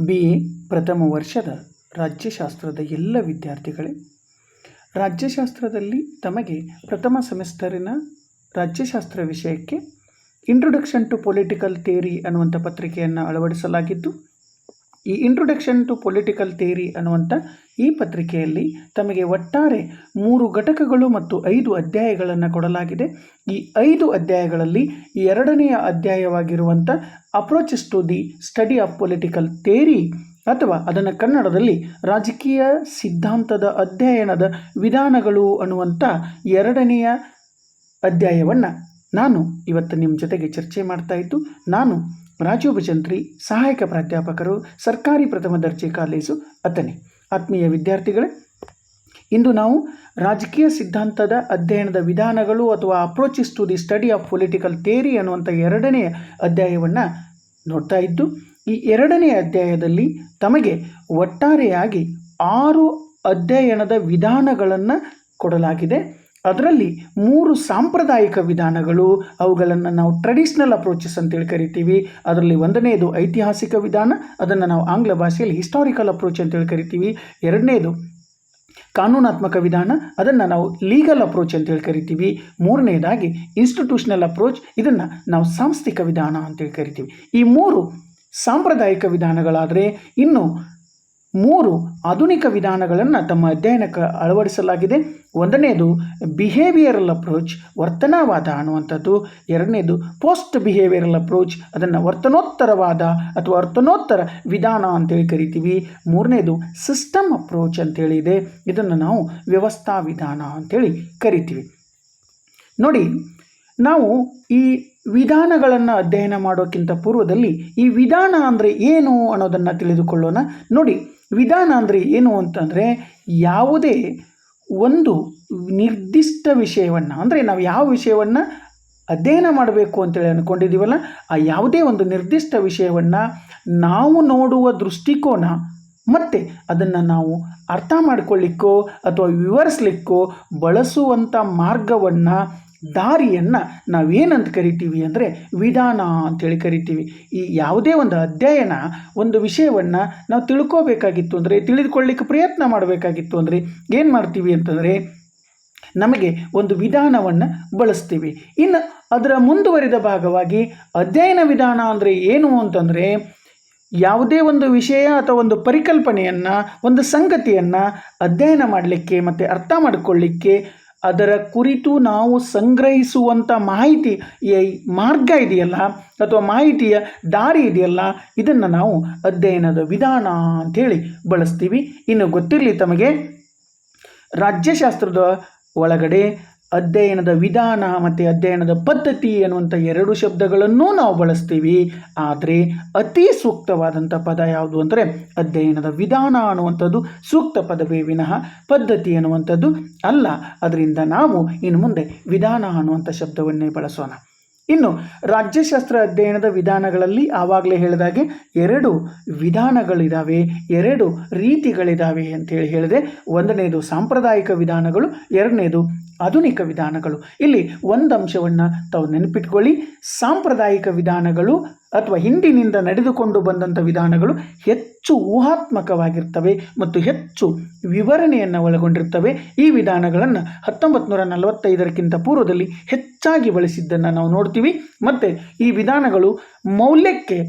BA ಪ್ರಥಮ ವರ್ಷದ ರಾಜ್ಯಶಾಸ್ತ್ರದ ಎಲ್ಲ ವಿದ್ಯಾರ್ಥಿಗಳೇ, ರಾಜ್ಯಶಾಸ್ತ್ರದಲ್ಲಿ ತಮಗೆ ಪ್ರಥಮ ಸೆಮಿಸ್ಟರಿನ ರಾಜ್ಯಶಾಸ್ತ್ರ ವಿಷಯಕ್ಕೆ ಇಂಟ್ರೊಡಕ್ಷನ್ ಟು ಪೊಲಿಟಿಕಲ್ ಥಿಯರಿ ಅನ್ನುವಂಥ ಪತ್ರಿಕೆಯನ್ನು ಅಳವಡಿಸಲಾಗಿದ್ದು, ಈ ಇಂಟ್ರೊಡಕ್ಷನ್ ಟು ಪೊಲಿಟಿಕಲ್ ಥಿಯರಿ ಅನ್ನುವಂಥ ಈ ಪತ್ರಿಕೆಯಲ್ಲಿ ತಮಗೆ ಒಟ್ಟಾರೆ 3 ಘಟಕಗಳು ಮತ್ತು 5 ಅಧ್ಯಾಯಗಳನ್ನು ಕೊಡಲಾಗಿದೆ. ಈ 5 ಅಧ್ಯಾಯಗಳಲ್ಲಿ 2ನೆಯ ಅಧ್ಯಾಯವಾಗಿರುವಂಥ approaches to the study of political theory ಅಥವಾ ಅದನ್ನು ಕನ್ನಡದಲ್ಲಿ ರಾಜಕೀಯ ಸಿದ್ಧಾಂತದ ಅಧ್ಯಯನದ ವಿಧಾನಗಳು ಅನ್ನುವಂಥ 2ನೆಯ ಅಧ್ಯಾಯವನ್ನು ನಾನು ಇವತ್ತು ನಿಮ್ಮ ಜೊತೆಗೆ ಚರ್ಚೆ ಮಾಡ್ತಾ ಇದ್ದು, ನಾನು ರಾಜೀವ್ ಭಜಂತ್ರಿ, ಸಹಾಯಕ ಪ್ರಾಧ್ಯಾಪಕರು, ಸರ್ಕಾರಿ ಪ್ರಥಮ ದರ್ಜೆ ಕಾಲೇಜು ಅಥಣಿ. ಆತ್ಮೀಯ ವಿದ್ಯಾರ್ಥಿಗಳೇ, ಇಂದು ನಾವು ರಾಜಕೀಯ ಸಿದ್ಧಾಂತದ ಅಧ್ಯಯನದ ವಿಧಾನಗಳು ಅಥವಾ approaches to the study of political theory ಅನ್ನುವಂಥ 2ನೆಯ ಅಧ್ಯಾಯವನ್ನು ನೋಡ್ತಾ ಇದ್ದು, ಈ 2ನೇ ಅಧ್ಯಾಯದಲ್ಲಿ ತಮಗೆ ಒಟ್ಟಾರೆಯಾಗಿ 6 ಅಧ್ಯಯನದ ವಿಧಾನಗಳನ್ನು ಕೊಡಲಾಗಿದೆ. ಅದರಲ್ಲಿ 3 ಸಾಂಪ್ರದಾಯಿಕ ವಿಧಾನಗಳು, ಅವುಗಳನ್ನು ನಾವು ಟ್ರೆಡಿಷ್ನಲ್ ಅಪ್ರೋಚಸ್ ಅಂತೇಳಿ ಕರಿತೀವಿ. ಅದರಲ್ಲಿ 1ನೇದು ಐತಿಹಾಸಿಕ ವಿಧಾನ, ಅದನ್ನು ನಾವು ಆಂಗ್ಲ ಭಾಷೆಯಲ್ಲಿ ಹಿಸ್ಟಾರಿಕಲ್ ಅಪ್ರೋಚ್ ಅಂತೇಳಿ ಕರಿತೀವಿ. 2ನೇದು ಕಾನೂನಾತ್ಮಕ ವಿಧಾನ, ಅದನ್ನು ನಾವು ಲೀಗಲ್ ಅಪ್ರೋಚ್ ಅಂತೇಳಿ ಕರಿತೀವಿ. 3ನೇದಾಗಿ ಇನ್ಸ್ಟಿಟ್ಯೂಷನಲ್ ಅಪ್ರೋಚ್, ಇದನ್ನು ನಾವು ಸಾಂಸ್ಥಿಕ ವಿಧಾನ ಅಂತೇಳಿ ಕರಿತೀವಿ. ಈ 3 ಸಾಂಪ್ರದಾಯಿಕ ವಿಧಾನಗಳಾದರೆ ಇನ್ನು 3 ಆಧುನಿಕ ವಿಧಾನಗಳನ್ನು ತಮ್ಮ ಅಧ್ಯಯನಕ್ಕೆ ಅಳವಡಿಸಲಾಗಿದೆ. 1ನೇದು ಬಿಹೇವಿಯರಲ್ ಅಪ್ರೋಚ್, ವರ್ತನವಾದ ಅನ್ನುವಂಥದ್ದು. 2ನೇದು ಪೋಸ್ಟ್ ಬಿಹೇವಿಯರಲ್ ಅಪ್ರೋಚ್, ಅದನ್ನು ವರ್ತನೋತ್ತರವಾದ ಅಥವಾ ವರ್ತನೋತ್ತರ ವಿಧಾನ ಅಂತೇಳಿ ಕರಿತೀವಿ. 3ನೇದು ಸಿಸ್ಟಮ್ ಅಪ್ರೋಚ್ ಅಂತೇಳಿದೆ, ಇದನ್ನು ನಾವು ವ್ಯವಸ್ಥಾ ವಿಧಾನ ಅಂತೇಳಿ ಕರಿತೀವಿ. ನೋಡಿ, ನಾವು ಈ ವಿಧಾನಗಳನ್ನು ಅಧ್ಯಯನ ಮಾಡೋಕ್ಕಿಂತ ಪೂರ್ವದಲ್ಲಿ ಈ ವಿಧಾನ ಅಂದರೆ ಏನು ಅನ್ನೋದನ್ನು ತಿಳಿದುಕೊಳ್ಳೋಣ. ನೋಡಿ, ವಿಧಾನ ಅಂದರೆ ಏನು ಅಂತಂದರೆ, ಯಾವುದೇ ಒಂದು ನಿರ್ದಿಷ್ಟ ವಿಷಯವನ್ನು, ಅಂದರೆ ನಾವು ಯಾವ ವಿಷಯವನ್ನು ಅಧ್ಯಯನ ಮಾಡಬೇಕು ಅಂತೇಳಿ ಅಂದ್ಕೊಂಡಿದ್ದೀವಲ್ಲ, ಆ ಯಾವುದೇ ಒಂದು ನಿರ್ದಿಷ್ಟ ವಿಷಯವನ್ನು ನಾವು ನೋಡುವ ದೃಷ್ಟಿಕೋನ ಮತ್ತು ಅದನ್ನು ನಾವು ಅರ್ಥ ಮಾಡಿಕೊಳ್ಳಿಕ್ಕೋ ಅಥವಾ ವಿವರಿಸಲಿಕ್ಕೋ ಬಳಸುವಂಥ ಮಾರ್ಗವನ್ನು, ದಾರಿಯನ್ನು ನಾವೇನಂತ ಕರಿತೀವಿ ಅಂದರೆ ವಿಧಾನ ಅಂತೇಳಿ ಕರಿತೀವಿ. ಈ ಯಾವುದೇ ಒಂದು ಅಧ್ಯಯನ, ಒಂದು ವಿಷಯವನ್ನು ನಾವು ತಿಳ್ಕೋಬೇಕಾಗಿತ್ತು ಅಂದರೆ, ತಿಳಿದುಕೊಳ್ಳಿಕ್ಕೆ ಪ್ರಯತ್ನ ಮಾಡಬೇಕಾಗಿತ್ತು ಅಂದರೆ ಏನು ಮಾಡ್ತೀವಿ ಅಂತಂದರೆ, ನಮಗೆ ಒಂದು ವಿಧಾನವನ್ನು ಬಳಸ್ತೀವಿ. ಇನ್ನು ಅದರ ಮುಂದುವರಿದ ಭಾಗವಾಗಿ ಅಧ್ಯಯನ ವಿಧಾನ ಅಂದರೆ ಏನು ಅಂತಂದರೆ, ಯಾವುದೇ ಒಂದು ವಿಷಯ ಅಥವಾ ಒಂದು ಪರಿಕಲ್ಪನೆಯನ್ನು, ಒಂದು ಸಂಗತಿಯನ್ನು ಅಧ್ಯಯನ ಮಾಡಲಿಕ್ಕೆ ಮತ್ತು ಅರ್ಥ ಮಾಡಿಕೊಳ್ಳಿಕ್ಕೆ ಅದರ ಕುರಿತು ನಾವು ಸಂಗ್ರಹಿಸುವಂಥ ಮಾಹಿತಿ, ಈ ಮಾರ್ಗ ಇದೆಯಲ್ಲ ಅಥವಾ ಮಾಹಿತಿಯ ದಾರಿ ಇದೆಯಲ್ಲ, ಇದನ್ನು ನಾವು ಅಧ್ಯಯನದ ವಿಧಾನ ಅಂಥೇಳಿ ಬಳಸ್ತೀವಿ. ಇನ್ನು ಗೊತ್ತಿರಲಿ ತಮಗೆ, ರಾಜ್ಯಶಾಸ್ತ್ರದ ಒಳಗಡೆ ಅಧ್ಯಯನದ ವಿಧಾನ ಮತ್ತು ಅಧ್ಯಯನದ ಪದ್ಧತಿ ಅನ್ನುವಂಥ 2 ಶಬ್ದಗಳನ್ನೂ ನಾವು ಬಳಸ್ತೀವಿ. ಆದರೆ ಅತಿ ಸೂಕ್ತವಾದಂಥ ಪದ ಯಾವುದು ಅಂದರೆ ಅಧ್ಯಯನದ ವಿಧಾನ ಅನ್ನುವಂಥದ್ದು ಸೂಕ್ತ ಪದವೇ ವಿನಃ ಪದ್ಧತಿ ಅನ್ನುವಂಥದ್ದು ಅಲ್ಲ. ಅದರಿಂದ ನಾವು ಇನ್ನು ಮುಂದೆ ವಿಧಾನ ಅನ್ನುವಂಥ ಶಬ್ದವನ್ನೇ ಬಳಸೋಣ. ಇನ್ನು ರಾಜ್ಯಶಾಸ್ತ್ರ ಅಧ್ಯಯನದ ವಿಧಾನಗಳಲ್ಲಿ ಆವಾಗಲೇ ಹೇಳಿದಾಗೆ 2 ವಿಧಾನಗಳಿದ್ದಾವೆ, 2 ರೀತಿಗಳಿದ್ದಾವೆ ಅಂತೇಳಿ ಹೇಳಿದೆ. 1ನೇದು ಸಾಂಪ್ರದಾಯಿಕ ವಿಧಾನಗಳು, 2ನೇದು ಆಧುನಿಕ ವಿಧಾನಗಳು. ಇಲ್ಲಿ ಒಂದು ಅಂಶವನ್ನು ತಾವು ನೆನಪಿಟ್ಕೊಳ್ಳಿ, ಸಾಂಪ್ರದಾಯಿಕ ವಿಧಾನಗಳು ಅಥವಾ ಹಿಂದಿನಿಂದ ನಡೆದುಕೊಂಡು ಬಂದಂಥ ವಿಧಾನಗಳು ಹೆಚ್ಚು ಊಹಾತ್ಮಕವಾಗಿರ್ತವೆ ಮತ್ತು ಹೆಚ್ಚು ವಿವರಣೆಯನ್ನು ಒಳಗೊಂಡಿರ್ತವೆ. ಈ ವಿಧಾನಗಳನ್ನು 1945ಕ್ಕಿಂತ ಪೂರ್ವದಲ್ಲಿ ಹೆಚ್ಚಾಗಿ ಬಳಸಿದ್ದನ್ನು ನಾವು ನೋಡ್ತೀವಿ. ಮತ್ತು ಈ ವಿಧಾನಗಳು ಮೌಲ್ಯಕ್ಕೆ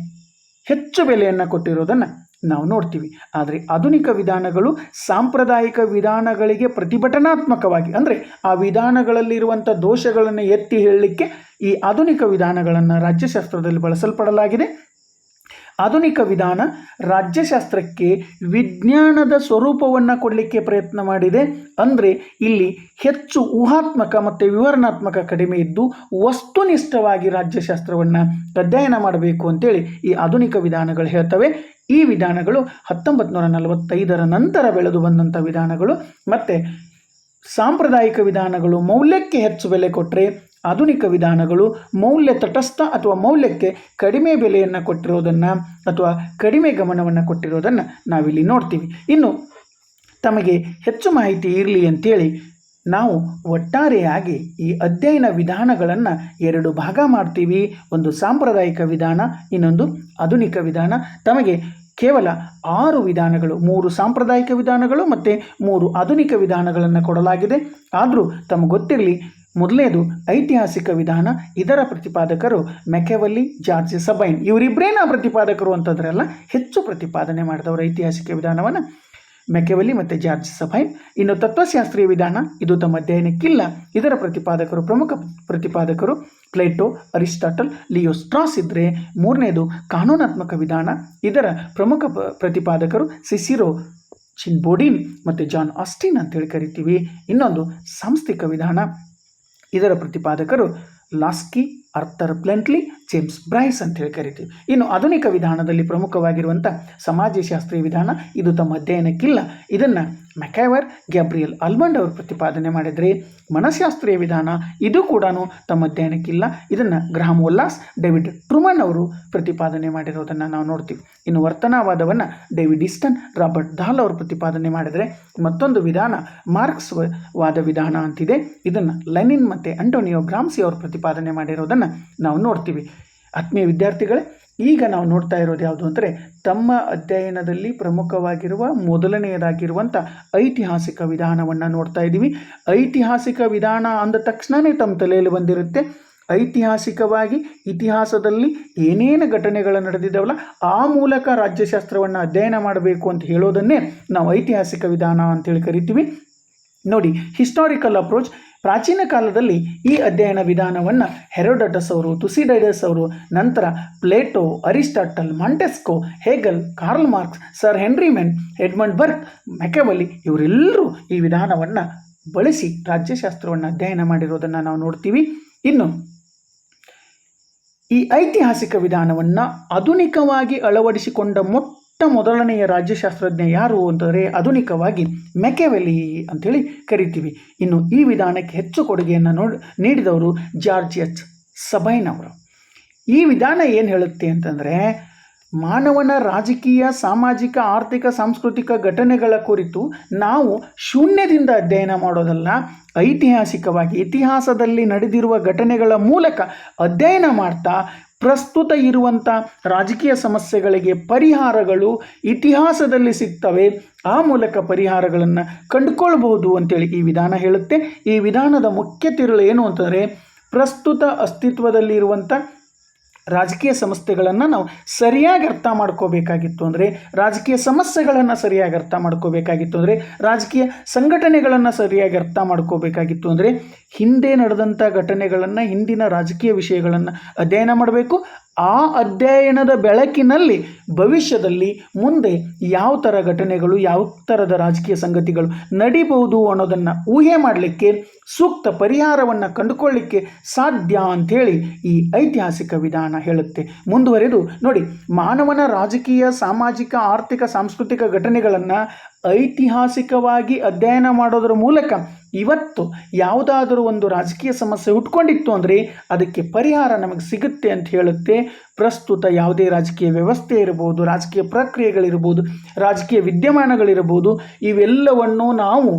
ಹೆಚ್ಚು ಬೆಲೆಯನ್ನು ಕೊಟ್ಟಿರೋದನ್ನು ನಾವು ನೋಡ್ತೀವಿ. ಆದರೆ ಆಧುನಿಕ ವಿಧಾನಗಳು ಸಾಂಪ್ರದಾಯಿಕ ವಿಧಾನಗಳಿಗೆ ಪ್ರತಿಭಟನಾತ್ಮಕವಾಗಿ, ಅಂದರೆ ಆ ವಿಧಾನಗಳಲ್ಲಿರುವಂಥ ದೋಷಗಳನ್ನು ಎತ್ತಿ ಹೇಳಲಿಕ್ಕೆ ಈ ಆಧುನಿಕ ವಿಧಾನಗಳನ್ನು ರಾಜ್ಯಶಾಸ್ತ್ರದಲ್ಲಿ ಬಳಸಲ್ಪಡಲಾಗಿದೆ. ಆಧುನಿಕ ವಿಧಾನ ರಾಜ್ಯಶಾಸ್ತ್ರಕ್ಕೆ ವಿಜ್ಞಾನದ ಸ್ವರೂಪವನ್ನು ಕೊಡಲಿಕ್ಕೆ ಪ್ರಯತ್ನ ಮಾಡಿದೆ. ಅಂದರೆ ಇಲ್ಲಿ ಹೆಚ್ಚು ಊಹಾತ್ಮಕ ಮತ್ತು ವಿವರಣಾತ್ಮಕ ಕಡಿಮೆ ಇದ್ದು ವಸ್ತುನಿಷ್ಠವಾಗಿ ರಾಜ್ಯಶಾಸ್ತ್ರವನ್ನು ಅಧ್ಯಯನ ಮಾಡಬೇಕು ಅಂತೇಳಿ ಈ ಆಧುನಿಕ ವಿಧಾನಗಳು ಹೇಳ್ತವೆ. ಈ ವಿಧಾನಗಳು 1945ರ ನಂತರ ಬೆಳೆದು ಬಂದಂಥ ವಿಧಾನಗಳು. ಮತ್ತು ಸಾಂಪ್ರದಾಯಿಕ ವಿಧಾನಗಳು ಮೌಲ್ಯಕ್ಕೆ ಹೆಚ್ಚು ಬೆಲೆ ಕೊಟ್ಟರೆ, ಆಧುನಿಕ ವಿಧಾನಗಳು ಮೌಲ್ಯ ತಟಸ್ಥ ಅಥವಾ ಮೌಲ್ಯಕ್ಕೆ ಕಡಿಮೆ ಬೆಲೆಯನ್ನು ಕೊಟ್ಟಿರೋದನ್ನು ಅಥವಾ ಕಡಿಮೆ ಗಮನವನ್ನು ಕೊಟ್ಟಿರೋದನ್ನು ನಾವಿಲ್ಲಿ ನೋಡ್ತೀವಿ. ಇನ್ನು ತಮಗೆ ಹೆಚ್ಚು ಮಾಹಿತಿ ಇರಲಿ ಅಂತೇಳಿ ನಾವು ಒಟ್ಟಾರೆಯಾಗಿ ಈ ಅಧ್ಯಯನ ವಿಧಾನಗಳನ್ನು 2 ಭಾಗ ಮಾಡ್ತೀವಿ. ಒಂದು ಸಾಂಪ್ರದಾಯಿಕ ವಿಧಾನ, ಇನ್ನೊಂದು ಆಧುನಿಕ ವಿಧಾನ. ತಮಗೆ ಕೇವಲ 6 ವಿಧಾನಗಳು, 3 ಸಾಂಪ್ರದಾಯಿಕ ವಿಧಾನಗಳು ಮತ್ತು 3 ಆಧುನಿಕ ವಿಧಾನಗಳನ್ನು ಕೊಡಲಾಗಿದೆ. ಆದರೂ ತಮಗೆ ಗೊತ್ತಿರಲಿ, ಮೊದಲನೇದು ಐತಿಹಾಸಿಕ ವಿಧಾನ. ಇದರ ಪ್ರತಿಪಾದಕರು ಮೆಕ್ಯಾವೆಲ್ಲಿ, ಜಾರ್ಜ್ ಸಬೈನ್. ಇವರಿಬ್ಬರೇನ ಪ್ರತಿಪಾದಕರು ಅಂತಂದ್ರಲ್ಲ, ಹೆಚ್ಚು ಪ್ರತಿಪಾದನೆ ಮಾಡಿದವರು ಐತಿಹಾಸಿಕ ವಿಧಾನವನ್ನು ಮೆಕ್ಯಾವೆಲ್ಲಿ ಮತ್ತು ಜಾರ್ಜ್ ಸಬೈನ್. ಇನ್ನು ತತ್ವಶಾಸ್ತ್ರೀಯ ವಿಧಾನ, ಇದು ತಮ್ಮ ಅಧ್ಯಯನಕ್ಕಿಲ್ಲ. ಇದರ ಪ್ರಮುಖ ಪ್ರತಿಪಾದಕರು ಪ್ಲೇಟೋ, ಅರಿಸ್ಟಾಟಲ್, ಲಿಯೋ ಸ್ಟ್ರಾಸ್ ಇದ್ದರೆ, ಮೂರನೇದು ಕಾನೂನಾತ್ಮಕ ವಿಧಾನ. ಇದರ ಪ್ರಮುಖ ಪ್ರತಿಪಾದಕರು ಸಿಸಿರೋ, ಚಿನ್ಬೋಡಿನ್ ಮತ್ತು ಜಾನ್ ಆಸ್ಟಿನ್ ಅಂತೇಳಿ ಕರಿತೀವಿ. ಇನ್ನೊಂದು ಸಾಂಸ್ಥಿಕ ವಿಧಾನ. ಇದರ ಪ್ರತಿಪಾದಕರು ಲಾಸ್ಕಿ, ಆರ್ಥರ್ ಪ್ಲೆಂಟ್ಲಿ, ಜೇಮ್ಸ್ ಬ್ರೈಸ್ ಅಂತೇಳಿ ಕರಿತೀವಿ. ಇನ್ನು ಆಧುನಿಕ ವಿಧಾನದಲ್ಲಿ ಪ್ರಮುಖವಾಗಿರುವಂಥ ಸಮಾಜಶಾಸ್ತ್ರೀಯ ವಿಧಾನ, ಇದು ತಮ್ಮ ಅಧ್ಯಯನಕ್ಕಿಲ್ಲ. ಇದನ್ನು ಮೆಕ್ಯಾವರ್, ಗ್ಯಾಬ್ರಿಯಲ್ ಆಲ್ಮಂಡ್ ಅವರು ಪ್ರತಿಪಾದನೆ ಮಾಡಿದರೆ, ಮನಃಶಾಸ್ತ್ರೀಯ ವಿಧಾನ ಇದು ಕೂಡ ತಮ್ಮ ಅಧ್ಯಯನಕ್ಕಿಲ್ಲ. ಇದನ್ನು ಗ್ರಹಾಮ್ ವೊಲ್ಲಾಸ್, ಡೇವಿಡ್ ಟ್ರೂಮನ್ ಅವರು ಪ್ರತಿಪಾದನೆ ಮಾಡಿರೋದನ್ನು ನಾವು ನೋಡ್ತೀವಿ. ಇನ್ನು ವರ್ತನಾವಾದವನ್ನು ಡೇವಿಡ್ ಈಸ್ಟನ್, ರಾಬರ್ಟ್ ದಾಲ್ ಅವರು ಪ್ರತಿಪಾದನೆ ಮಾಡಿದರೆ, ಮತ್ತೊಂದು ವಿಧಾನ ಮಾರ್ಕ್ಸ್ ವಾದ ವಿಧಾನ ಅಂತಿದೆ. ಇದನ್ನು ಲೆನಿನ್ ಮತ್ತು ಅಂಟೋನಿಯೋ ಗ್ರಾಮ್ಸಿ ಅವರು ಪ್ರತಿಪಾದನೆ ಮಾಡಿರೋದನ್ನು ನಾವು ನೋಡ್ತೀವಿ. ಆತ್ಮೀಯ ವಿದ್ಯಾರ್ಥಿಗಳೇ, ಈಗ ನಾವು ನೋಡ್ತಾ ಇರೋದು ಯಾವುದು ಅಂದರೆ, ತಮ್ಮ ಅಧ್ಯಯನದಲ್ಲಿ ಪ್ರಮುಖವಾಗಿರುವ ಮೊದಲನೆಯದಾಗಿರುವಂಥ ಐತಿಹಾಸಿಕ ವಿಧಾನವನ್ನು ನೋಡ್ತಾ ಇದ್ದೀವಿ. ಐತಿಹಾಸಿಕ ವಿಧಾನ ಅಂದ ತಕ್ಷಣವೇ ತಮ್ಮ ತಲೆಯಲ್ಲಿ ಬಂದಿರುತ್ತೆ, ಐತಿಹಾಸಿಕವಾಗಿ ಇತಿಹಾಸದಲ್ಲಿ ಏನೇನು ಘಟನೆಗಳು ನಡೆದಿದ್ದಾವಲ್ಲ ಆ ಮೂಲಕ ರಾಜ್ಯಶಾಸ್ತ್ರವನ್ನು ಅಧ್ಯಯನ ಮಾಡಬೇಕು ಅಂತ ಹೇಳೋದನ್ನೇ ನಾವು ಐತಿಹಾಸಿಕ ವಿಧಾನ ಅಂತೇಳಿ ಕರಿತೀವಿ. ನೋಡಿ, ಹಿಸ್ಟಾರಿಕಲ್ ಅಪ್ರೋಚ್. ಪ್ರಾಚೀನ ಕಾಲದಲ್ಲಿ ಈ ಅಧ್ಯಯನ ವಿಧಾನವನ್ನು ಹೆರೋಡಟಸ್ ಅವರು, ತುಸಿಡೈಡಸ್ ಅವರು, ನಂತರ Plato, Aristotle, Montesquieu, Hegel, Karl Marx, Sir Henry Maine, Edmund Burke, Machiavelli ಇವರೆಲ್ಲರೂ ಈ ವಿಧಾನವನ್ನು ಬಳಸಿ ರಾಜ್ಯಶಾಸ್ತ್ರವನ್ನು ಅಧ್ಯಯನ ಮಾಡಿರೋದನ್ನು ನಾವು ನೋಡ್ತೀವಿ. ಇನ್ನು ಈ ಐತಿಹಾಸಿಕ ವಿಧಾನವನ್ನು ಆಧುನಿಕವಾಗಿ ಅಳವಡಿಸಿಕೊಂಡ ಮೊದಲನೆಯ ರಾಜ್ಯಶಾಸ್ತ್ರಜ್ಞ ಯಾರು ಅಂತಂದರೆ ಆಧುನಿಕವಾಗಿ ಮೆಕ್ಯಾವೆಲ್ಲಿ ಅಂಥೇಳಿ ಕರಿತೀವಿ. ಇನ್ನು ಈ ವಿಧಾನಕ್ಕೆ ಹೆಚ್ಚು ಕೊಡುಗೆಯನ್ನು ನೀಡಿದವರು ಜಾರ್ಜ್ ಎಚ್ ಸಬೈನ್ ಅವರು. ಈ ವಿಧಾನ ಏನು ಹೇಳುತ್ತೆ ಅಂತಂದರೆ, ಮಾನವನ ರಾಜಕೀಯ, ಸಾಮಾಜಿಕ, ಆರ್ಥಿಕ, ಸಾಂಸ್ಕೃತಿಕ ಘಟನೆಗಳ ಕುರಿತು ನಾವು ಶೂನ್ಯದಿಂದ ಅಧ್ಯಯನ ಮಾಡೋದಲ್ಲ, ಐತಿಹಾಸಿಕವಾಗಿ ಇತಿಹಾಸದಲ್ಲಿ ನಡೆದಿರುವ ಘಟನೆಗಳ ಮೂಲಕ ಅಧ್ಯಯನ ಮಾಡ್ತಾ ಪ್ರಸ್ತುತ ಇರುವಂಥ ರಾಜಕೀಯ ಸಮಸ್ಯೆಗಳಿಗೆ ಪರಿಹಾರಗಳು ಇತಿಹಾಸದಲ್ಲಿ ಸಿಗ್ತವೆ, ಆ ಮೂಲಕ ಪರಿಹಾರಗಳನ್ನು ಕಂಡುಕೊಳ್ಬಹುದು ಅಂತೇಳಿ ಈ ವಿಧಾನ ಹೇಳುತ್ತೆ. ಈ ವಿಧಾನದ ಮುಖ್ಯ ತಿರುಳು ಏನು ಅಂತಂದರೆ, ಪ್ರಸ್ತುತ ಅಸ್ತಿತ್ವದಲ್ಲಿರುವಂಥ ರಾಜಕೀಯ ಸಮಸ್ಯೆಗಳನ್ನು ನಾವು ಸರಿಯಾಗಿ ಅರ್ಥ ಮಾಡ್ಕೋಬೇಕಾಗಿತ್ತು ಅಂದರೆ, ರಾಜಕೀಯ ಸಮಸ್ಯೆಗಳನ್ನು ಸರಿಯಾಗಿ ಅರ್ಥ ಮಾಡ್ಕೋಬೇಕಾಗಿತ್ತು ಅಂದರೆ, ರಾಜಕೀಯ ಸಂಘಟನೆಗಳನ್ನು ಸರಿಯಾಗಿ ಅರ್ಥ ಮಾಡ್ಕೋಬೇಕಾಗಿತ್ತು ಅಂದರೆ, ಹಿಂದೆ ನಡೆದಂಥ ಘಟನೆಗಳನ್ನು, ಹಿಂದಿನ ರಾಜಕೀಯ ವಿಷಯಗಳನ್ನು ಅಧ್ಯಯನ ಮಾಡಬೇಕು. ಆ ಅಧ್ಯಯನದ ಬೆಳಕಿನಲ್ಲಿ ಭವಿಷ್ಯದಲ್ಲಿ ಮುಂದೆ ಯಾವ ಥರ ಘಟನೆಗಳು, ಯಾವ ಥರದ ರಾಜಕೀಯ ಸಂಗತಿಗಳು ನಡೀಬಹುದು ಅನ್ನೋದನ್ನು ಊಹೆ ಮಾಡಲಿಕ್ಕೆ, ಸೂಕ್ತ ಪರಿಹಾರವನ್ನು ಕಂಡುಕೊಳ್ಳಲಿಕ್ಕೆ ಸಾಧ್ಯ ಅಂಥೇಳಿ ಈ ಐತಿಹಾಸಿಕ ವಿಧಾನ ಹೇಳುತ್ತೆ. ಮುಂದುವರೆದು ನೋಡಿ, ಮಾನವನ ರಾಜಕೀಯ, ಸಾಮಾಜಿಕ, ಆರ್ಥಿಕ, ಸಾಂಸ್ಕೃತಿಕ ಘಟನೆಗಳನ್ನು ಐತಿಹಾಸಿಕವಾಗಿ ಅಧ್ಯಯನ ಮಾಡೋದರ ಮೂಲಕ ಇವತ್ತು ಯಾವುದಾದರೂ ಒಂದು ರಾಜಕೀಯ ಸಮಸ್ಯೆ ಹುಟ್ಕೊಂಡಿತ್ತು ಅಂದರೆ ಅದಕ್ಕೆ ಪರಿಹಾರ ನಮಗೆ ಸಿಗುತ್ತೆ ಅಂತ ಹೇಳುತ್ತೆ. ಪ್ರಸ್ತುತ ಯಾವುದೇ ರಾಜಕೀಯ ವ್ಯವಸ್ಥೆ ಇರಬಹುದು, ರಾಜಕೀಯ ಪ್ರಕ್ರಿಯೆಗಳಿರ್ಬೋದು, ರಾಜಕೀಯ ವಿದ್ಯಮಾನಗಳಿರ್ಬೋದು, ಇವೆಲ್ಲವನ್ನು ನಾವು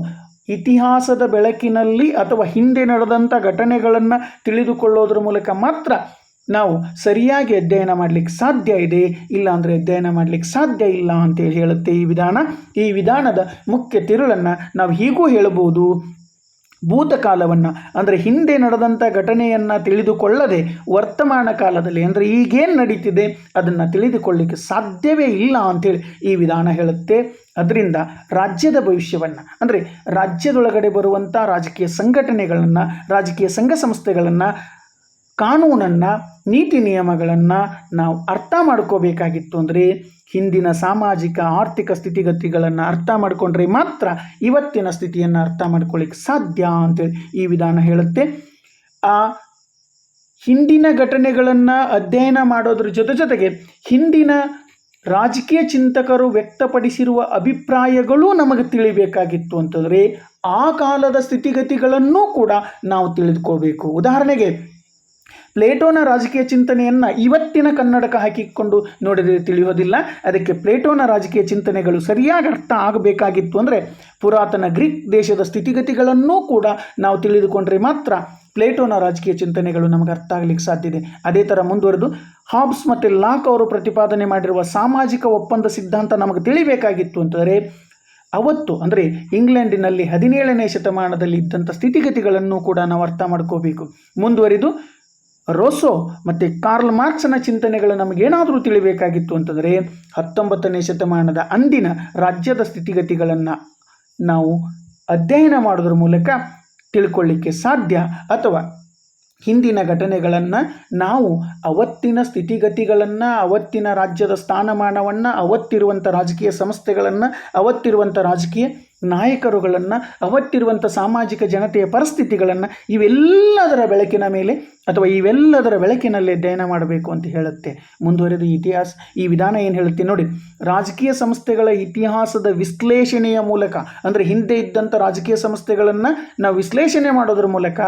ಇತಿಹಾಸದ ಬೆಳಕಿನಲ್ಲಿ ಅಥವಾ ಹಿಂದೆ ನಡೆದಂಥ ಘಟನೆಗಳನ್ನು ತಿಳಿದುಕೊಳ್ಳೋದ್ರ ಮೂಲಕ ಮಾತ್ರ ನಾವು ಸರಿಯಾಗಿ ಅಧ್ಯಯನ ಮಾಡಲಿಕ್ಕೆ ಸಾಧ್ಯ ಇದೆ, ಇಲ್ಲ ಅಂದರೆ ಅಧ್ಯಯನ ಮಾಡಲಿಕ್ಕೆ ಸಾಧ್ಯ ಇಲ್ಲ ಅಂತೇಳಿ ಹೇಳುತ್ತೆ ಈ ವಿಧಾನ. ಈ ವಿಧಾನದ ಮುಖ್ಯ ತಿರುಳನ್ನು ನಾವು ಹೀಗೂ ಹೇಳಬಹುದು, ಭೂತಕಾಲವನ್ನು ಅಂದರೆ ಹಿಂದೆ ನಡೆದಂಥ ಘಟನೆಯನ್ನು ತಿಳಿದುಕೊಳ್ಳದೆ ವರ್ತಮಾನ ಕಾಲದಲ್ಲಿ ಅಂದರೆ ಈಗೇನು ನಡೀತಿದೆ ಅದನ್ನು ತಿಳಿದುಕೊಳ್ಳಲಿಕ್ಕೆ ಸಾಧ್ಯವೇ ಇಲ್ಲ ಅಂಥೇಳಿ ಈ ವಿಧಾನ ಹೇಳುತ್ತೆ. ಅದರಿಂದ ರಾಜ್ಯದ ಭವಿಷ್ಯವನ್ನು ಅಂದರೆ ರಾಜ್ಯದೊಳಗಡೆ ಬರುವಂಥ ರಾಜಕೀಯ ಸಂಘಟನೆಗಳನ್ನು, ರಾಜಕೀಯ ಸಂಘ ಸಂಸ್ಥೆಗಳನ್ನು, ಕಾನೂನನ್ನು, ನೀತಿ ನಿಯಮಗಳನ್ನು ನಾವು ಅರ್ಥ ಮಾಡ್ಕೋಬೇಕಾಗಿತ್ತು ಅಂದರೆ ಹಿಂದಿನ ಸಾಮಾಜಿಕ ಆರ್ಥಿಕ ಸ್ಥಿತಿಗತಿಗಳನ್ನು ಅರ್ಥ ಮಾಡಿಕೊಂಡ್ರೆ ಮಾತ್ರ ಇವತ್ತಿನ ಸ್ಥಿತಿಯನ್ನು ಅರ್ಥ ಮಾಡ್ಕೊಳ್ಳಿಕ್ಕೆ ಸಾಧ್ಯ ಅಂತೇಳಿ ಈ ವಿಧಾನ ಹೇಳುತ್ತೆ. ಆ ಹಿಂದಿನ ಘಟನೆಗಳನ್ನು ಅಧ್ಯಯನ ಮಾಡೋದ್ರ ಜೊತೆಗೆ ಹಿಂದಿನ ರಾಜಕೀಯ ಚಿಂತಕರು ವ್ಯಕ್ತಪಡಿಸಿರುವ ಅಭಿಪ್ರಾಯಗಳೂ ನಮಗೆ ತಿಳಿಬೇಕಾಗಿತ್ತು ಅಂತಂದರೆ ಆ ಕಾಲದ ಸ್ಥಿತಿಗತಿಗಳನ್ನೂ ಕೂಡ ನಾವು ತಿಳಿದುಕೋಬೇಕು. ಉದಾಹರಣೆಗೆ ಪ್ಲೇಟೋನ ರಾಜಕೀಯ ಚಿಂತನೆಯನ್ನು ಇವತ್ತಿನ ಕನ್ನಡಕ ಹಾಕಿಕೊಂಡು ನೋಡಿದರೆ ತಿಳಿಯೋದಿಲ್ಲ. ಅದಕ್ಕೆ ಪ್ಲೇಟೋನ ರಾಜಕೀಯ ಚಿಂತನೆಗಳು ಸರಿಯಾಗಿ ಅರ್ಥ ಆಗಬೇಕಾಗಿತ್ತು ಅಂದರೆ ಪುರಾತನ ಗ್ರೀಕ್ ದೇಶದ ಸ್ಥಿತಿಗತಿಗಳನ್ನೂ ಕೂಡ ನಾವು ತಿಳಿದುಕೊಂಡ್ರೆ ಮಾತ್ರ ಪ್ಲೇಟೋನ ರಾಜಕೀಯ ಚಿಂತನೆಗಳು ನಮಗೆ ಅರ್ಥ ಆಗಲಿಕ್ಕೆ ಸಾಧ್ಯ ಇದೆ. ಅದೇ ಥರ ಮುಂದುವರೆದು ಹಾಬ್ಸ್ ಮತ್ತು ಲಾಕ್ ಅವರು ಪ್ರತಿಪಾದನೆ ಮಾಡಿರುವ ಸಾಮಾಜಿಕ ಒಪ್ಪಂದ ಸಿದ್ಧಾಂತ ನಮಗೆ ತಿಳಿಬೇಕಾಗಿತ್ತು ಅಂತಂದರೆ ಅವತ್ತು ಅಂದರೆ ಇಂಗ್ಲೆಂಡಿನಲ್ಲಿ 17ನೇ ಶತಮಾನದಲ್ಲಿ ಇದ್ದಂಥ ಸ್ಥಿತಿಗತಿಗಳನ್ನು ಕೂಡ ನಾವು ಅರ್ಥ ಮಾಡ್ಕೋಬೇಕು. ಮುಂದುವರಿದು ರೋಸೋ ಮತ್ತು ಕಾರ್ಲ್ ಮಾರ್ಕ್ಸನ ಚಿಂತನೆಗಳು ನಮಗೇನಾದರೂ ತಿಳಿಬೇಕಾಗಿತ್ತು ಅಂತಂದರೆ 19ನೇ ಶತಮಾನದ ಅಂದಿನ ರಾಜ್ಯದ ಸ್ಥಿತಿಗತಿಗಳನ್ನು ನಾವು ಅಧ್ಯಯನ ಮಾಡೋದ್ರ ಮೂಲಕ ತಿಳ್ಕೊಳ್ಳಿಕ್ಕೆ ಸಾಧ್ಯ. ಅಥವಾ ಹಿಂದಿನ ಘಟನೆಗಳನ್ನು ನಾವು ಅವತ್ತಿನ ಸ್ಥಿತಿಗತಿಗಳನ್ನು, ಅವತ್ತಿನ ರಾಜ್ಯದ ಸ್ಥಾನಮಾನವನ್ನು, ಅವತ್ತಿರುವಂಥ ರಾಜಕೀಯ ಸಂಸ್ಥೆಗಳನ್ನು, ಅವತ್ತಿರುವಂಥ ರಾಜಕೀಯ ನಾಯಕರುಗಳನ್ನು, ಅವತ್ತಿರುವಂಥ ಸಾಮಾಜಿಕ ಜನತೆಯ ಪರಿಸ್ಥಿತಿಗಳನ್ನು ಇವೆಲ್ಲದರ ಬೆಳಕಿನ ಮೇಲೆ ಅಥವಾ ಇವೆಲ್ಲದರ ಬೆಳಕಿನಲ್ಲಿ ಅಧ್ಯಯನ ಮಾಡಬೇಕು ಅಂತ ಹೇಳುತ್ತೆ. ಮುಂದುವರೆದು ಈ ವಿಧಾನ ಏನು ಹೇಳುತ್ತೆ ನೋಡಿ, ರಾಜಕೀಯ ಸಂಸ್ಥೆಗಳ ಇತಿಹಾಸದ ವಿಶ್ಲೇಷಣೆಯ ಮೂಲಕ ಅಂದರೆ ಹಿಂದೆ ಇದ್ದಂಥ ರಾಜಕೀಯ ಸಂಸ್ಥೆಗಳನ್ನು ನಾವು ವಿಶ್ಲೇಷಣೆ ಮಾಡೋದ್ರ ಮೂಲಕ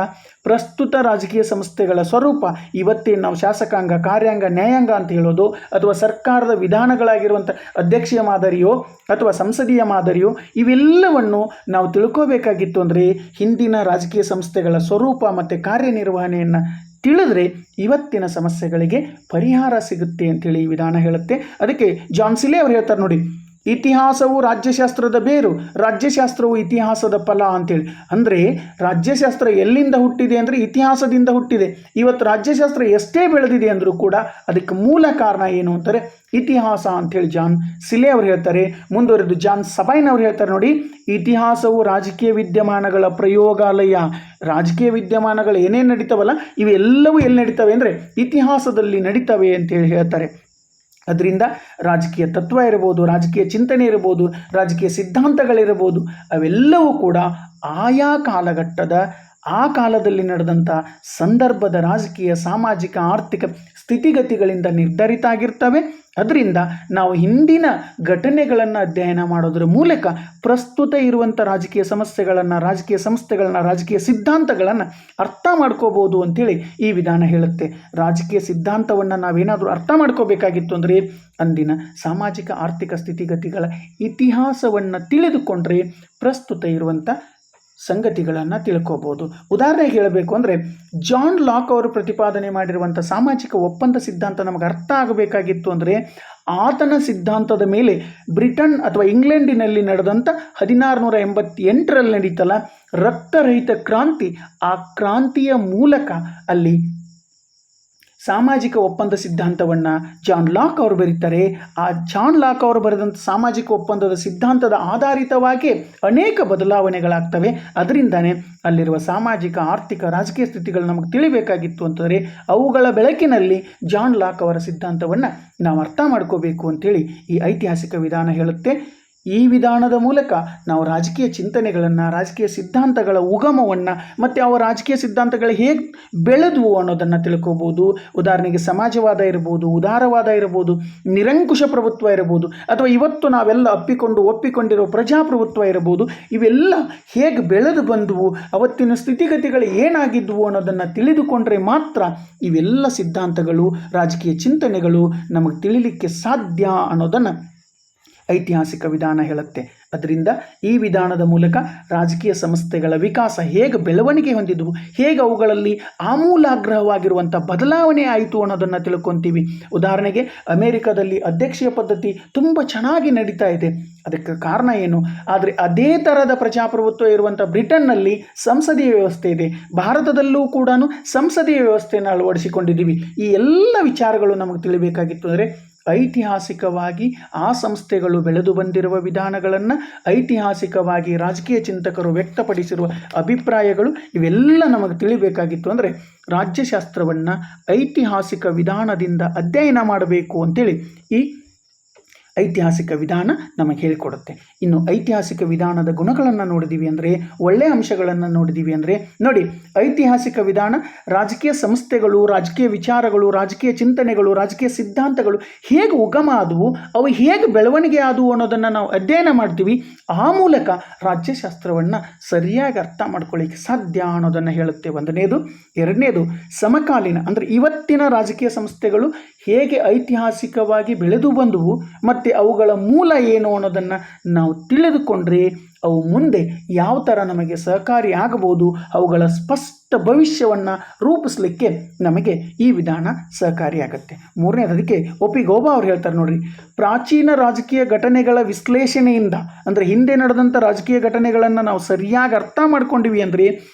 ಪ್ರಸ್ತುತ ರಾಜಕೀಯ ಸಂಸ್ಥೆಗಳ ಸ್ವರೂಪ, ಇವತ್ತೇನು ನಾವು ಶಾಸಕಾಂಗ, ಕಾರ್ಯಾಂಗ, ನ್ಯಾಯಾಂಗ ಅಂತ ಹೇಳೋದು ಅಥವಾ ಸರ್ಕಾರದ ವಿಧಾನಗಳಾಗಿರುವಂಥ ಅಧ್ಯಕ್ಷೀಯ ಮಾದರಿಯೋ ಅಥವಾ ಸಂಸದೀಯ ಮಾದರಿಯೋ ಇವೆಲ್ಲವನ್ನು ನಾವು ತಿಳ್ಕೋಬೇಕಾಗಿತ್ತು. ಅಂದರೆ ಹಿಂದಿನ ರಾಜಕೀಯ ಸಂಸ್ಥೆಗಳ ಸ್ವರೂಪ ಮತ್ತು ಕಾರ್ಯನಿರ್ವಹಣೆಯನ್ನು ತಿಳಿದ್ರೆ ಇವತ್ತಿನ ಸಮಸ್ಯೆಗಳಿಗೆ ಪರಿಹಾರ ಸಿಗುತ್ತೆ ಅಂತೇಳಿ ಈ ವಿಧಾನ ಹೇಳುತ್ತೆ. ಅದಕ್ಕೆ ಜಾನ್ ಸಿಲೆ ಅವರು ಹೇಳ್ತಾರೆ ನೋಡಿ, ಇತಿಹಾಸವು ರಾಜ್ಯಶಾಸ್ತ್ರದ ಬೇರು, ರಾಜ್ಯಶಾಸ್ತ್ರವು ಇತಿಹಾಸದ ಫಲ ಅಂತೇಳಿ. ಅಂದರೆ ರಾಜ್ಯಶಾಸ್ತ್ರ ಎಲ್ಲಿಂದ ಹುಟ್ಟಿದೆ ಅಂದರೆ ಇತಿಹಾಸದಿಂದ ಹುಟ್ಟಿದೆ. ಇವತ್ತು ರಾಜ್ಯಶಾಸ್ತ್ರ ಎಷ್ಟೇ ಬೆಳೆದಿದೆ ಅಂದರೂ ಕೂಡ ಅದಕ್ಕೆ ಮೂಲ ಕಾರಣ ಏನು ಅಂತಾರೆ ಇತಿಹಾಸ ಅಂಥೇಳಿ ಜಾನ್ ಸಿಲೆ ಅವರು ಹೇಳ್ತಾರೆ. ಮುಂದುವರೆದು ಜಾನ್ ಸಬೈನ್ ಅವರು ಹೇಳ್ತಾರೆ ನೋಡಿ, ಇತಿಹಾಸವು ರಾಜಕೀಯ ವಿದ್ಯಮಾನಗಳ ಪ್ರಯೋಗಾಲಯ. ರಾಜಕೀಯ ವಿದ್ಯಮಾನಗಳು ಏನೇನು ನಡೀತಾವಲ್ಲ ಇವೆಲ್ಲವೂ ಎಲ್ಲಿ ನಡೀತವೆ ಅಂದರೆ ಇತಿಹಾಸದಲ್ಲಿ ನಡೀತವೆ ಅಂತೇಳಿ ಹೇಳ್ತಾರೆ. ಅದರಿಂದ ರಾಜಕೀಯ ತತ್ವ ಇರ್ಬೋದು, ರಾಜಕೀಯ ಚಿಂತನೆ ಇರ್ಬೋದು, ರಾಜಕೀಯ ಸಿದ್ಧಾಂತಗಳಿರ್ಬೋದು, ಅವೆಲ್ಲವೂ ಕೂಡ ಆಯಾ ಕಾಲಘಟ್ಟದ ಆ ಕಾಲದಲ್ಲಿ ನಡೆದಂಥ ಸಂದರ್ಭದ ರಾಜಕೀಯ, ಸಾಮಾಜಿಕ, ಆರ್ಥಿಕ ಸ್ಥಿತಿಗತಿಗಳಿಂದ ನಿರ್ಧರಿತ ಆಗಿರ್ತವೆ. ಅದರಿಂದ ನಾವು ಹಿಂದಿನ ಘಟನೆಗಳನ್ನು ಅಧ್ಯಯನ ಮಾಡೋದ್ರ ಮೂಲಕ ಪ್ರಸ್ತುತ ಇರುವಂಥ ರಾಜಕೀಯ ಸಮಸ್ಯೆಗಳನ್ನು, ರಾಜಕೀಯ ಸಂಸ್ಥೆಗಳನ್ನು, ರಾಜಕೀಯ ಸಿದ್ಧಾಂತಗಳನ್ನು ಅರ್ಥ ಮಾಡ್ಕೋಬೋದು ಅಂಥೇಳಿ ಈ ವಿಧಾನ ಹೇಳುತ್ತೆ. ರಾಜಕೀಯ ಸಿದ್ಧಾಂತವನ್ನು ನಾವೇನಾದರೂ ಅರ್ಥ ಮಾಡ್ಕೋಬೇಕಾಗಿತ್ತು ಅಂದರೆ ಅಂದಿನ ಸಾಮಾಜಿಕ ಆರ್ಥಿಕ ಸ್ಥಿತಿಗತಿಗಳ ಇತಿಹಾಸವನ್ನು ತಿಳಿದುಕೊಂಡ್ರೆ ಪ್ರಸ್ತುತ ಇರುವಂಥ ಸಂಗತಿಗಳನ್ನು ತಿಳ್ಕೋಬೋದು. ಉದಾಹರಣೆಗೆ ಹೇಳಬೇಕು ಅಂದರೆ ಜಾನ್ ಲಾಕ್ ಅವರು ಪ್ರತಿಪಾದನೆ ಮಾಡಿರುವಂಥ ಸಾಮಾಜಿಕ ಒಪ್ಪಂದ ಸಿದ್ಧಾಂತ ನಮಗೆ ಅರ್ಥ ಆಗಬೇಕಾಗಿತ್ತು ಅಂದರೆ ಆತನ ಸಿದ್ಧಾಂತದ ಮೇಲೆ ಬ್ರಿಟನ್ ಅಥವಾ ಇಂಗ್ಲೆಂಡಿನಲ್ಲಿ ನಡೆದಂಥ 1688ರಲ್ಲಿ ನಡೀತಲ್ಲ ರಕ್ತರಹಿತ ಕ್ರಾಂತಿ, ಆ ಕ್ರಾಂತಿಯ ಮೂಲಕ ಅಲ್ಲಿ ಸಾಮಾಜಿಕ ಒಪ್ಪಂದ ಸಿದ್ಧಾಂತವನ್ನು ಜಾನ್ ಲಾಕ್ ಅವರು ಬರೀತಾರೆ. ಆ ಜಾನ್ ಲಾಕ್ ಅವರು ಬರೆದಂಥ ಸಾಮಾಜಿಕ ಒಪ್ಪಂದದ ಸಿದ್ಧಾಂತದ ಆಧಾರಿತವಾಗಿ ಅನೇಕ ಬದಲಾವಣೆಗಳಾಗ್ತವೆ. ಅದರಿಂದನೇ ಅಲ್ಲಿರುವ ಸಾಮಾಜಿಕ, ಆರ್ಥಿಕ, ರಾಜಕೀಯ ಸ್ಥಿತಿಗಳು ನಮಗೆ ತಿಳಿಬೇಕಾಗಿತ್ತು ಅಂತಂದರೆ ಅವುಗಳ ಬೆಳಕಿನಲ್ಲಿ ಜಾನ್ ಲಾಕ್ ಅವರ ಸಿದ್ಧಾಂತವನ್ನು ನಾವು ಅರ್ಥ ಮಾಡ್ಕೋಬೇಕು ಅಂತೇಳಿ ಈ ಐತಿಹಾಸಿಕ ವಿಧಾನ ಹೇಳುತ್ತೆ. ಈ ವಿಧಾನದ ಮೂಲಕ ನಾವು ರಾಜಕೀಯ ಚಿಂತನೆಗಳನ್ನು, ರಾಜಕೀಯ ಸಿದ್ಧಾಂತಗಳ ಉಗಮವನ್ನು ಮತ್ತು ಅವ ರಾಜಕೀಯ ಸಿದ್ಧಾಂತಗಳು ಹೇಗೆ ಬೆಳೆದವು ಅನ್ನೋದನ್ನು ತಿಳ್ಕೋಬೋದು. ಉದಾಹರಣೆಗೆ ಸಮಾಜವಾದ ಇರ್ಬೋದು, ಉದಾರವಾದ ಇರ್ಬೋದು, ನಿರಂಕುಶ ಪ್ರಭುತ್ವ ಇರ್ಬೋದು, ಅಥವಾ ಇವತ್ತು ನಾವೆಲ್ಲ ಒಪ್ಪಿಕೊಂಡಿರೋ ಪ್ರಜಾಪ್ರಭುತ್ವ ಇರ್ಬೋದು. ಇವೆಲ್ಲ ಹೇಗೆ ಬೆಳೆದು ಬಂದವು, ಅವತ್ತಿನ ಸ್ಥಿತಿಗತಿಗಳು ಏನಾಗಿದ್ದವು ಅನ್ನೋದನ್ನು ತಿಳಿದುಕೊಂಡ್ರೆ ಮಾತ್ರ ಇವೆಲ್ಲ ಸಿದ್ಧಾಂತಗಳು, ರಾಜಕೀಯ ಚಿಂತನೆಗಳು ನಮಗೆ ತಿಳಿಲಿಕ್ಕೆ ಸಾಧ್ಯ ಅನ್ನೋದನ್ನು ಐತಿಹಾಸಿಕ ವಿಧಾನ ಹೇಳುತ್ತೆ. ಅದರಿಂದ ಈ ವಿಧಾನದ ಮೂಲಕ ರಾಜಕೀಯ ಸಂಸ್ಥೆಗಳ ವಿಕಾಸ ಹೇಗೆ ಬೆಳವಣಿಗೆ ಹೊಂದಿದವು, ಹೇಗೆ ಅವುಗಳಲ್ಲಿ ಆಮೂಲಾಗ್ರಹವಾಗಿರುವಂಥ ಬದಲಾವಣೆ ಆಯಿತು ಅನ್ನೋದನ್ನು ತಿಳ್ಕೊತೀವಿ. ಉದಾಹರಣೆಗೆ ಅಮೇರಿಕಾದಲ್ಲಿ ಅಧ್ಯಕ್ಷೀಯ ಪದ್ಧತಿ ತುಂಬ ಚೆನ್ನಾಗಿ ನಡೀತಾ ಇದೆ. ಅದಕ್ಕೆ ಕಾರಣ ಏನು? ಆದರೆ ಅದೇ ಥರದ ಪ್ರಜಾಪ್ರಭುತ್ವ ಇರುವಂಥ ಬ್ರಿಟನ್ನಲ್ಲಿ ಸಂಸದೀಯ ವ್ಯವಸ್ಥೆ ಇದೆ. ಭಾರತದಲ್ಲೂ ಕೂಡ ಸಂಸದೀಯ ವ್ಯವಸ್ಥೆಯನ್ನು ಅಳವಡಿಸಿಕೊಂಡಿದ್ದೀವಿ. ಈ ಎಲ್ಲ ವಿಚಾರಗಳು ನಮಗೆ ತಿಳಿಬೇಕಾಗಿತ್ತು. ಅಂದರೆ ಐತಿಹಾಸಿಕವಾಗಿ ಆ ಸಂಸ್ಥೆಗಳು ಬೆಳೆದು ಬಂದಿರುವ ವಿಧಾನಗಳನ್ನು, ಐತಿಹಾಸಿಕವಾಗಿ ರಾಜಕೀಯ ಚಿಂತಕರು ವ್ಯಕ್ತಪಡಿಸಿರುವ ಅಭಿಪ್ರಾಯಗಳು ಇವೆಲ್ಲ ನಮಗೆ ತಿಳಿಬೇಕಾಗಿತ್ತು. ಅಂದರೆ ರಾಜ್ಯಶಾಸ್ತ್ರವನ್ನು ಐತಿಹಾಸಿಕ ವಿಧಾನದಿಂದ ಅಧ್ಯಯನ ಮಾಡಬೇಕು ಅಂತೇಳಿ ಈ ಐತಿಹಾಸಿಕ ವಿಧಾನ ನಮಗೆ ಹೇಳಿಕೊಡುತ್ತೆ. ಇನ್ನು ಐತಿಹಾಸಿಕ ವಿಧಾನದ ಗುಣಗಳನ್ನು ನೋಡಿದ್ದೀವಿ ಅಂದರೆ, ಒಳ್ಳೆಯ ಅಂಶಗಳನ್ನು ನೋಡಿದ್ದೀವಿ ಅಂದರೆ, ನೋಡಿ, ಐತಿಹಾಸಿಕ ವಿಧಾನ ರಾಜಕೀಯ ಸಂಸ್ಥೆಗಳು, ರಾಜಕೀಯ ವಿಚಾರಗಳು, ರಾಜಕೀಯ ಚಿಂತನೆಗಳು, ರಾಜಕೀಯ ಸಿದ್ಧಾಂತಗಳು ಹೇಗೆ ಉಗಮ ಆದವು, ಅವು ಹೇಗೆ ಬೆಳವಣಿಗೆ ಆದವು ಅನ್ನೋದನ್ನು ನಾವು ಅಧ್ಯಯನ ಮಾಡ್ತೀವಿ. ಆ ಮೂಲಕ ರಾಜ್ಯಶಾಸ್ತ್ರವನ್ನು ಸರಿಯಾಗಿ ಅರ್ಥ ಮಾಡ್ಕೊಳ್ಳಿಕ್ಕೆ ಸಾಧ್ಯ ಅನ್ನೋದನ್ನು ಹೇಳುತ್ತೆ. ಒಂದನೇದು. ಎರಡನೇದು, ಸಮಕಾಲೀನ ಅಂದರೆ ಇವತ್ತಿನ ರಾಜಕೀಯ ಸಂಸ್ಥೆಗಳು ಹೇಗೆ ಐತಿಹಾಸಿಕವಾಗಿ ಬೆಳೆದು ಬಂದವು ಮತ್ತು ಅವುಗಳ ಮೂಲ ಏನು ಅನ್ನೋದನ್ನು ನಾವು ತಿಳಿದುಕೊಂಡ್ರೆ ಅವು ಮುಂದೆ ಯಾವ ಥರ ನಮಗೆ ಸಹಕಾರಿ ಆಗಬಹುದು, ಅವುಗಳ ಸ್ಪಷ್ಟ ಭವಿಷ್ಯವನ್ನು ರೂಪಿಸಲಿಕ್ಕೆ ನಮಗೆ ಈ ವಿಧಾನ ಸಹಕಾರಿಯಾಗುತ್ತೆ. ಮೂರನೇದು, ಅದಕ್ಕೆ ಒಪಿ ಗೋಬಾ ಅವ್ರು ಹೇಳ್ತಾರೆ ನೋಡ್ರಿ, ಪ್ರಾಚೀನ ರಾಜಕೀಯ ಘಟನೆಗಳ ವಿಶ್ಲೇಷಣೆಯಿಂದ ಅಂದರೆ ಹಿಂದೆ ನಡೆದಂಥ ರಾಜಕೀಯ ಘಟನೆಗಳನ್ನು ನಾವು ಸರಿಯಾಗಿ ಅರ್ಥ ಮಾಡ್ಕೊಂಡಿವಿ ಅಂದರೆ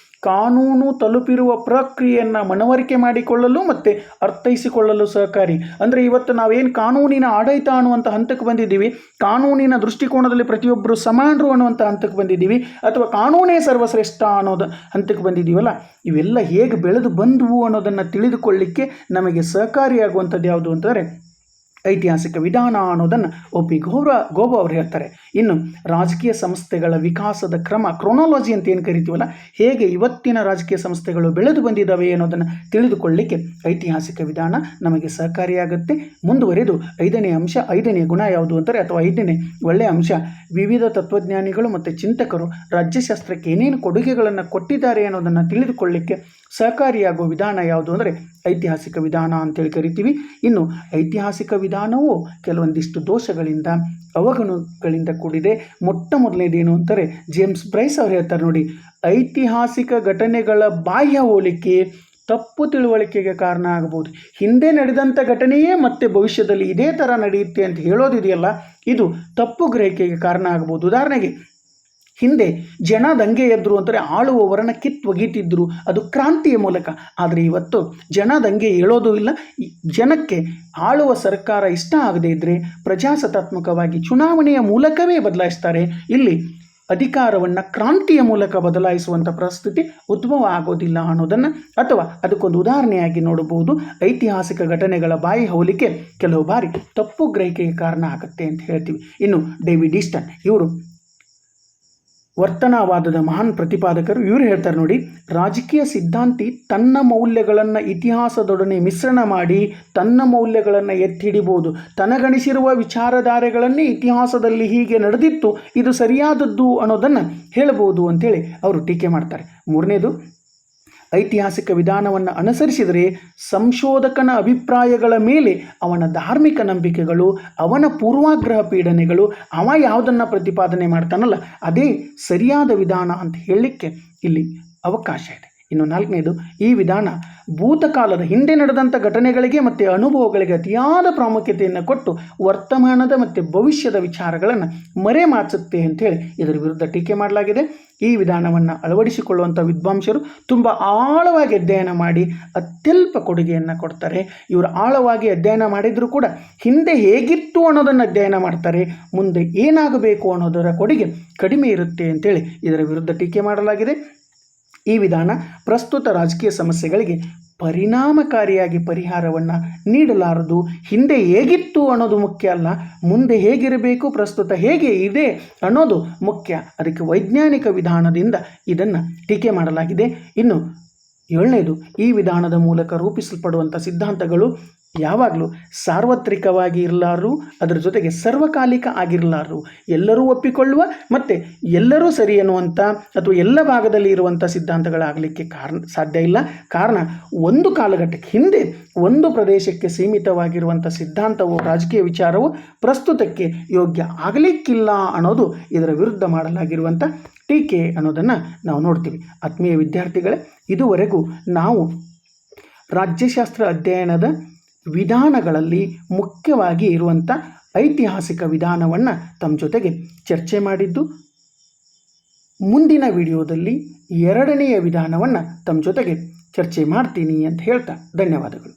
ಕಾನೂನು ತಲುಪಿರುವ ಪ್ರಕ್ರಿಯೆಯನ್ನು ಮನವರಿಕೆ ಮಾಡಿಕೊಳ್ಳಲು ಮತ್ತು ಅರ್ಥೈಸಿಕೊಳ್ಳಲು ಸಹಕಾರಿ. ಅಂದರೆ ಇವತ್ತು ನಾವೇನು ಕಾನೂನಿನ ಆಡಳಿತ ಅನ್ನುವಂಥ ಹಂತಕ್ಕೆ ಬಂದಿದ್ದೀವಿ, ಕಾನೂನಿನ ದೃಷ್ಟಿಕೋನದಲ್ಲಿ ಪ್ರತಿಯೊಬ್ಬರು ಸಮಾನರು ಅನ್ನುವಂಥ ಹಂತಕ್ಕೆ ಬಂದಿದ್ದೀವಿ, ಅಥವಾ ಕಾನೂನೇ ಸರ್ವಶ್ರೇಷ್ಠ ಅನ್ನೋದು ಹಂತಕ್ಕೆ ಬಂದಿದ್ದೀವಲ್ಲ, ಇವೆಲ್ಲ ಹೇಗೆ ಬೆಳೆದು ಬಂದವು ಅನ್ನೋದನ್ನು ತಿಳಿದುಕೊಳ್ಳಿಕ್ಕೆ ನಮಗೆ ಸಹಕಾರಿಯಾಗುವಂಥದ್ದು ಯಾವುದು ಅಂತಂದರೆ ಐತಿಹಾಸಿಕ ವಿಧಾನ ಅನ್ನೋದನ್ನು ಒಪಿ ಗೋಬಾ ಅವರು ಹೇಳ್ತಾರೆ. ಇನ್ನು ರಾಜಕೀಯ ಸಂಸ್ಥೆಗಳ ವಿಕಾಸದ ಕ್ರಮ, ಕ್ರೊನಾಲಜಿ ಅಂತ ಏನು ಕರಿತೀವಲ್ಲ, ಹೇಗೆ ಇವತ್ತಿನ ರಾಜಕೀಯ ಸಂಸ್ಥೆಗಳು ಬೆಳೆದು ಬಂದಿದ್ದಾವೆ ಅನ್ನೋದನ್ನು ತಿಳಿದುಕೊಳ್ಳಲಿಕ್ಕೆ ಐತಿಹಾಸಿಕ ವಿಧಾನ ನಮಗೆ ಸಹಕಾರಿಯಾಗುತ್ತೆ. ಮುಂದುವರೆದು ಐದನೇ ಗುಣ ಯಾವುದು ಅಂತಾರೆ, ಅಥವಾ ಐದನೇ ಒಳ್ಳೆಯ ಅಂಶ, ವಿವಿಧ ತತ್ವಜ್ಞಾನಿಗಳು ಮತ್ತು ಚಿಂತಕರು ರಾಜ್ಯಶಾಸ್ತ್ರಕ್ಕೆ ಏನೇನು ಕೊಡುಗೆಗಳನ್ನು ಕೊಟ್ಟಿದ್ದಾರೆ ಅನ್ನೋದನ್ನು ತಿಳಿದುಕೊಳ್ಳಲಿಕ್ಕೆ ಸಹಕಾರಿಯಾಗುವ ವಿಧಾನ ಯಾವುದು ಅಂದರೆ ಐತಿಹಾಸಿಕ ವಿಧಾನ ಅಂತೇಳಿ ಕರಿತೀವಿ. ಇನ್ನು ಐತಿಹಾಸಿಕ ವಿಧಾನವು ಕೆಲವೊಂದಿಷ್ಟು ದೋಷಗಳಿಂದ, ಅವಗುಣಗಳಿಂದ ಕೂಡಿದೆ. ಮೊದಲನೇದೇನು ಅಂತಾರೆ, ಜೇಮ್ಸ್ ಬ್ರೈಸ್ ಅವರು ಹೇಳ್ತಾರೆ ನೋಡಿ, ಐತಿಹಾಸಿಕ ಘಟನೆಗಳ ಬಾಹ್ಯ ಹೋಲಿಕೆ ತಪ್ಪು ತಿಳುವಳಿಕೆಗೆ ಕಾರಣ ಆಗಬಹುದು. ಹಿಂದೆ ನಡೆದಂಥ ಘಟನೆಯೇ ಮತ್ತೆ ಭವಿಷ್ಯದಲ್ಲಿ ಇದೇ ಥರ ನಡೆಯುತ್ತೆ ಅಂತ ಹೇಳೋದಿದೆಯಲ್ಲ, ಇದು ತಪ್ಪು ಗ್ರಹಿಕೆಗೆ ಕಾರಣ ಆಗಬಹುದು. ಉದಾಹರಣೆಗೆ, ಹಿಂದೆ ಜನ ದಂಗೆ ಎದ್ರು ಅಂದರೆ ಆಳುವವರನ್ನು ಒಗೀತಿದ್ರು, ಅದು ಕ್ರಾಂತಿಯ ಮೂಲಕ. ಆದರೆ ಇವತ್ತು ಜನ ದಂಗೆ ಏಳೋದು ಇಲ್ಲ. ಜನಕ್ಕೆ ಆಳುವ ಸರ್ಕಾರ ಇಷ್ಟ ಆಗದೇ ಇದ್ದರೆ ಪ್ರಜಾಸತ್ತಾತ್ಮಕವಾಗಿ ಚುನಾವಣೆಯ ಮೂಲಕವೇ ಬದಲಾಯಿಸ್ತಾರೆ. ಇಲ್ಲಿ ಅಧಿಕಾರವನ್ನು ಕ್ರಾಂತಿಯ ಮೂಲಕ ಬದಲಾಯಿಸುವಂಥ ಪರಿಸ್ಥಿತಿ ಉದ್ಭವ ಆಗೋದಿಲ್ಲ ಅನ್ನೋದನ್ನು, ಅಥವಾ ಅದಕ್ಕೊಂದು ಉದಾಹರಣೆಯಾಗಿ ನೋಡಬಹುದು. ಐತಿಹಾಸಿಕ ಘಟನೆಗಳ ಬಾಯಿ ಹೋಲಿಕೆ ಕೆಲವು ಬಾರಿ ತಪ್ಪು ಗ್ರಹಿಕೆಗೆ ಕಾರಣ ಆಗುತ್ತೆ ಅಂತ ಹೇಳ್ತೀವಿ. ಇನ್ನು ಡೇವಿಡ್ ಈಸ್ಟನ್ ಇವರು ವರ್ತನವಾದದ ಮಹಾನ್ ಪ್ರತಿಪಾದಕರು. ಇವರು ಹೇಳ್ತಾರೆ ನೋಡಿ, ರಾಜಕೀಯ ಸಿದ್ಧಾಂತಿ ತನ್ನ ಮೌಲ್ಯಗಳನ್ನು ಇತಿಹಾಸದೊಡನೆ ಮಿಶ್ರಣ ಮಾಡಿ ತನ್ನ ಮೌಲ್ಯಗಳನ್ನು ಎತ್ತಿ ಹಿಡಿಬೋದು. ತನಗಣಿಸಿರುವ ವಿಚಾರಧಾರೆಗಳನ್ನೇ ಇತಿಹಾಸದಲ್ಲಿ ಹೀಗೆ ನಡೆದಿತ್ತು, ಇದು ಸರಿಯಾದದ್ದು ಅನ್ನೋದನ್ನು ಹೇಳಬಹುದು ಅಂತೇಳಿ ಅವರು ಟೀಕೆ ಮಾಡ್ತಾರೆ. ಮೂರನೇದು, ಐತಿಹಾಸಿಕ ವಿಧಾನವನ್ನು ಅನುಸರಿಸಿದರೆ ಸಂಶೋಧಕನ ಅಭಿಪ್ರಾಯಗಳ ಮೇಲೆ ಅವನ ಧಾರ್ಮಿಕ ನಂಬಿಕೆಗಳು, ಅವನ ಪೂರ್ವಾಗ್ರಹ ಪೀಡನೆಗಳು, ಅವ ಯಾವುದನ್ನು ಪ್ರತಿಪಾದನೆ ಮಾಡ್ತಾನಲ್ಲ ಅದೇ ಸರಿಯಾದ ವಿಧಾನ ಅಂತ ಹೇಳಲಿಕ್ಕೆ ಇಲ್ಲಿ ಅವಕಾಶ ಇದೆ. ಇನ್ನು ನಾಲ್ಕನೇದು, ಈ ವಿಧಾನ ಭೂತಕಾಲದ ಹಿಂದೆ ನಡೆದಂಥ ಘಟನೆಗಳಿಗೆ ಮತ್ತು ಅನುಭವಗಳಿಗೆ ಅತಿಯಾದ ಪ್ರಾಮುಖ್ಯತೆಯನ್ನು ಕೊಟ್ಟು ವರ್ತಮಾನದ ಮತ್ತು ಭವಿಷ್ಯದ ವಿಚಾರಗಳನ್ನು ಮರೆಮಾಚುತ್ತೆ ಅಂತೇಳಿ ಇದರ ವಿರುದ್ಧ ಟೀಕೆ ಮಾಡಲಾಗಿದೆ. ಈ ವಿಧಾನವನ್ನು ಅಳವಡಿಸಿಕೊಳ್ಳುವಂಥ ವಿದ್ವಾಂಸರು ತುಂಬ ಆಳವಾಗಿ ಅಧ್ಯಯನ ಮಾಡಿ ಅತ್ಯಲ್ಪ ಕೊಡುಗೆಯನ್ನು ಕೊಡ್ತಾರೆ. ಇವರು ಆಳವಾಗಿ ಅಧ್ಯಯನ ಮಾಡಿದರೂ ಕೂಡ ಹಿಂದೆ ಹೇಗಿತ್ತು ಅನ್ನೋದನ್ನು ಅಧ್ಯಯನ ಮಾಡ್ತಾರೆ, ಮುಂದೆ ಏನಾಗಬೇಕು ಅನ್ನೋದರ ಕೊಡುಗೆ ಕಡಿಮೆ ಇರುತ್ತೆ ಅಂತೇಳಿ ಇದರ ವಿರುದ್ಧ ಟೀಕೆ ಮಾಡಲಾಗಿದೆ. ಈ ವಿಧಾನ ಪ್ರಸ್ತುತ ರಾಜಕೀಯ ಸಮಸ್ಯೆಗಳಿಗೆ ಪರಿಣಾಮಕಾರಿಯಾಗಿ ಪರಿಹಾರವನ್ನು ನೀಡಲಾರದು. ಹಿಂದೆ ಹೇಗಿತ್ತು ಅನ್ನೋದು ಮುಖ್ಯ ಅಲ್ಲ, ಮುಂದೆ ಹೇಗಿರಬೇಕು, ಪ್ರಸ್ತುತ ಹೇಗೆ ಇದೆ ಅನ್ನೋದು ಮುಖ್ಯ. ಅದಕ್ಕೆ ವೈಜ್ಞಾನಿಕ ವಿಧಾನದಿಂದ ಇದನ್ನು ಟೀಕೆ ಮಾಡಲಾಗಿದೆ. ಇನ್ನು ಏಳನೇದು, ಈ ವಿಧಾನದ ಮೂಲಕ ರೂಪಿಸಲ್ಪಡುವಂಥ ಸಿದ್ಧಾಂತಗಳು ಯಾವಾಗಲೂ ಸಾರ್ವತ್ರಿಕವಾಗಿ ಇರಲಾರು, ಅದರ ಜೊತೆಗೆ ಸರ್ವಕಾಲಿಕ ಆಗಿರಲಾರು. ಎಲ್ಲರೂ ಒಪ್ಪಿಕೊಳ್ಳುವ ಮತ್ತು ಎಲ್ಲರೂ ಸರಿ ಎನ್ನುವಂಥ ಅಥವಾ ಎಲ್ಲ ಭಾಗದಲ್ಲಿ ಇರುವಂಥ ಸಿದ್ಧಾಂತಗಳಾಗಲಿಕ್ಕೆ ಸಾಧ್ಯ ಇಲ್ಲ. ಕಾರಣ, ಒಂದು ಕಾಲಘಟ್ಟಕ್ಕೆ ಹಿಂದೆ ಒಂದು ಪ್ರದೇಶಕ್ಕೆ ಸೀಮಿತವಾಗಿರುವಂಥ ಸಿದ್ಧಾಂತವು, ರಾಜಕೀಯ ವಿಚಾರವು ಪ್ರಸ್ತುತಕ್ಕೆ ಯೋಗ್ಯ ಆಗಲಿಕ್ಕಿಲ್ಲ ಅನ್ನೋದು ಇದರ ವಿರುದ್ಧ ಮಾಡಲಾಗಿರುವಂಥ ಟೀಕೆ ಅನ್ನೋದನ್ನು ನಾವು ನೋಡ್ತೀವಿ. ಆತ್ಮೀಯ ವಿದ್ಯಾರ್ಥಿಗಳೇ, ಇದುವರೆಗೂ ನಾವು ರಾಜ್ಯಶಾಸ್ತ್ರ ಅಧ್ಯಯನದ ವಿಧಾನಗಳಲ್ಲಿ ಮುಖ್ಯವಾಗಿ ಇರುವಂಥ ಐತಿಹಾಸಿಕ ವಿಧಾನವನ್ನು ತಮ್ಮ ಜೊತೆಗೆ ಚರ್ಚೆ ಮಾಡಿದ್ದು. ಮುಂದಿನ ವಿಡಿಯೋದಲ್ಲಿ ಎರಡನೆಯ ವಿಧಾನವನ್ನು ತಮ್ಮ ಜೊತೆಗೆ ಚರ್ಚೆ ಮಾಡ್ತೀನಿ ಅಂತ ಹೇಳ್ತಾ ಧನ್ಯವಾದಗಳು.